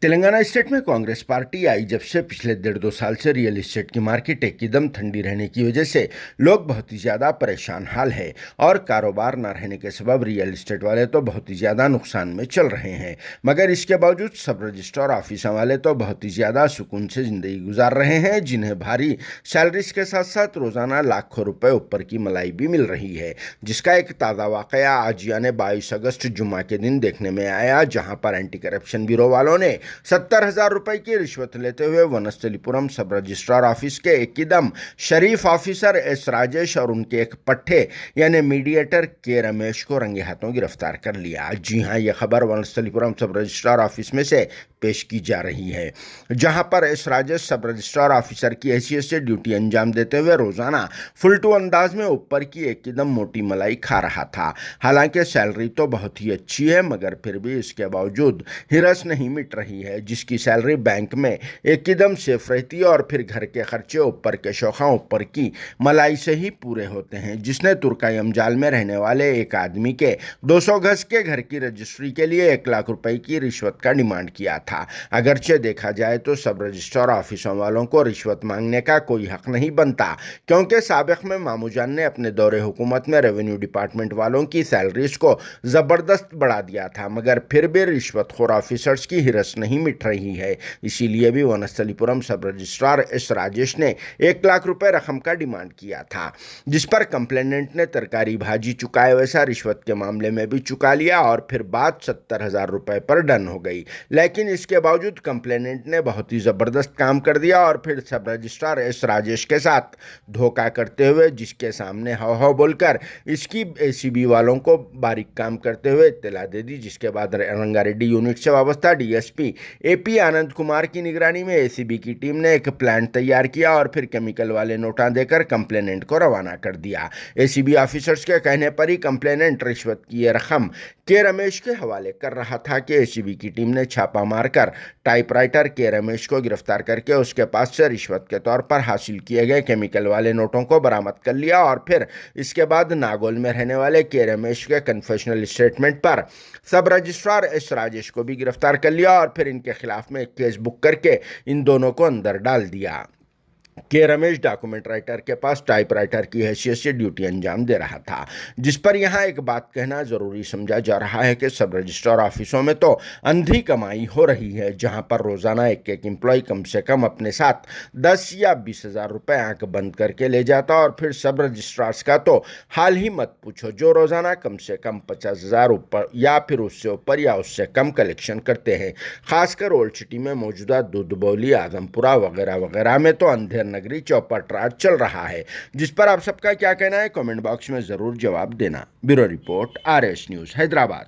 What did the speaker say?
Telangana state में Congress party आई जब से पिछले 1.5-2 साल से रियल एस्टेट की मार्केट एकदम ठंडी रहने की वजह से लोग बहुत ही ज़्यादा परेशान हाल है और कारोबार न रहने के सबब रियल एस्टेट वाले तो बहुत ही ज़्यादा नुकसान में चल रहे हैं। मगर इसके बावजूद सब रजिस्ट्रार ऑफिसर वाले तो बहुत ही ज़्यादा सुकून से ज़िंदगी गुजार रहे हैं, जिन्हें भारी सैलरीज के साथ साथ रोज़ाना लाखों रुपए ऊपर की मलाई भी मिल रही है। जिसका एक ताज़ा वाकया आज यानी 22 अगस्त जुम्मा के दिन देखने में आया, जहाँ पर एंटी करप्शन ब्यूरो वालों ने 70,000 रुपए की रिश्वत लेते हुए वनस्थलीपुरम सब रजिस्ट्रार ऑफिस के एकदम शरीफ ऑफिसर एस राजेश और उनके एक पट्टे यानी मीडिएटर के रमेश को रंगे हाथों गिरफ्तार कर लिया। जी हां, यह खबर वनस्थलीपुरम सब रजिस्ट्रार ऑफिस में से पेश की जा रही है, जहां पर एस राजेश सब रजिस्ट्रार ऑफिसर की हैसियत से ड्यूटी अंजाम देते हुए रोजाना फुल टू अंदाज में ऊपर की एकदम मोटी मलाई खा रहा था। हालांकि सैलरी तो बहुत ही अच्छी है, मगर फिर भी इसके बावजूद हिरस नहीं मिट रही है, जिसकी सैलरी बैंक में एकदम सेफ रहती है और फिर घर के खर्चे ऊपर के शौखा ऊपर की मलाई से ही पूरे होते हैं। जिसने तुर्काई अमजाल में रहने वाले एक आदमी के 200 गज के घर की रजिस्ट्री के लिए 1 लाख रुपए की रिश्वत का डिमांड किया था। अगरचे देखा जाए तो सब रजिस्ट्रार ऑफिसों वालों को रिश्वत मांगने का कोई हक नहीं बनता, क्योंकि साबिक में मामूजान ने अपने दौरे हुकूमत में रेवेन्यू डिपार्टमेंट वालों की सैलरीज को जबरदस्त बढ़ा दिया था, मगर फिर भी रिश्वतखोर ऑफिसर्स की हिरस नहीं मिट रही है। इसीलिए भी वनस्थलीपुरम सब रजिस्ट्रार एस राजेश ने 1 लाख रुपए रकम का डिमांड किया था, जिस पर कंप्लेनेंट ने तरकारी भाजी चुकाए वैसा रिश्वत के मामले में भी चुका लिया और फिर बात 70,000 रुपए पर डन हो गई। लेकिन इसके बावजूद कंप्लेनेंट ने बहुत ही जबरदस्त काम कर दिया और फिर सब रजिस्ट्रार एस राजेश के साथ धोखा करते हुए, जिसके सामने हाव बोलकर इसकी एसीबी वालों को बारीक काम करते हुए इत्तला दे दी। जिसके बाद रंगारेड्डी यूनिट से वाबस्ता डीएसपी एपी आनंद कुमार की निगरानी में एसीबी की टीम ने एक प्लान तैयार किया और फिर केमिकल वाले नोटा देकर कंप्लेनेंट को रवाना कर दिया। एसीबी ऑफिसर्स के कहने पर ही कंप्लेनेंट रिश्वत की यह रकम के रमेश के हवाले कर रहा था कि एसीबी की टीम ने छापा मारकर टाइपराइटर के रमेश को गिरफ्तार करके उसके पास से रिश्वत के तौर पर हासिल किए गए केमिकल वाले नोटों को बरामद कर लिया और फिर इसके बाद नागौल में रहने वाले के रमेश के कन्फेशनल स्टेटमेंट पर सब रजिस्ट्रार एस राजेश को भी गिरफ्तार कर लिया और फिर इनके खिलाफ में एक केस बुक करके इन दोनों को अंदर डाल दिया। के रमेश डॉक्यूमेंट राइटर के पास टाइपराइटर की हैसियत से ड्यूटी अंजाम दे रहा था। जिस पर यहाँ एक बात कहना जरूरी समझा जा रहा है कि सब रजिस्ट्रार ऑफिसों में तो अंधी कमाई हो रही है, जहाँ पर रोजाना एक एक एम्प्लॉय कम से कम अपने साथ 10 या 20,000 रुपए आंख बंद करके ले जाता और फिर सब रजिस्ट्रार्स का तो हाल ही मत पूछो, जो रोजाना कम से कम 50,000 ऊपर या फिर उससे ऊपर या उससे कम कलेक्शन करते हैं। खासकर ओल्ड सिटी में मौजूदा दूधबौली, आजमपुरा वगैरह वगैरह में तो अंधेर नगरी चौपट राज चल रहा है। जिस पर आप सबका क्या कहना है, कमेंट बॉक्स में जरूर जवाब देना। Bureau report, RS news, Hyderabad.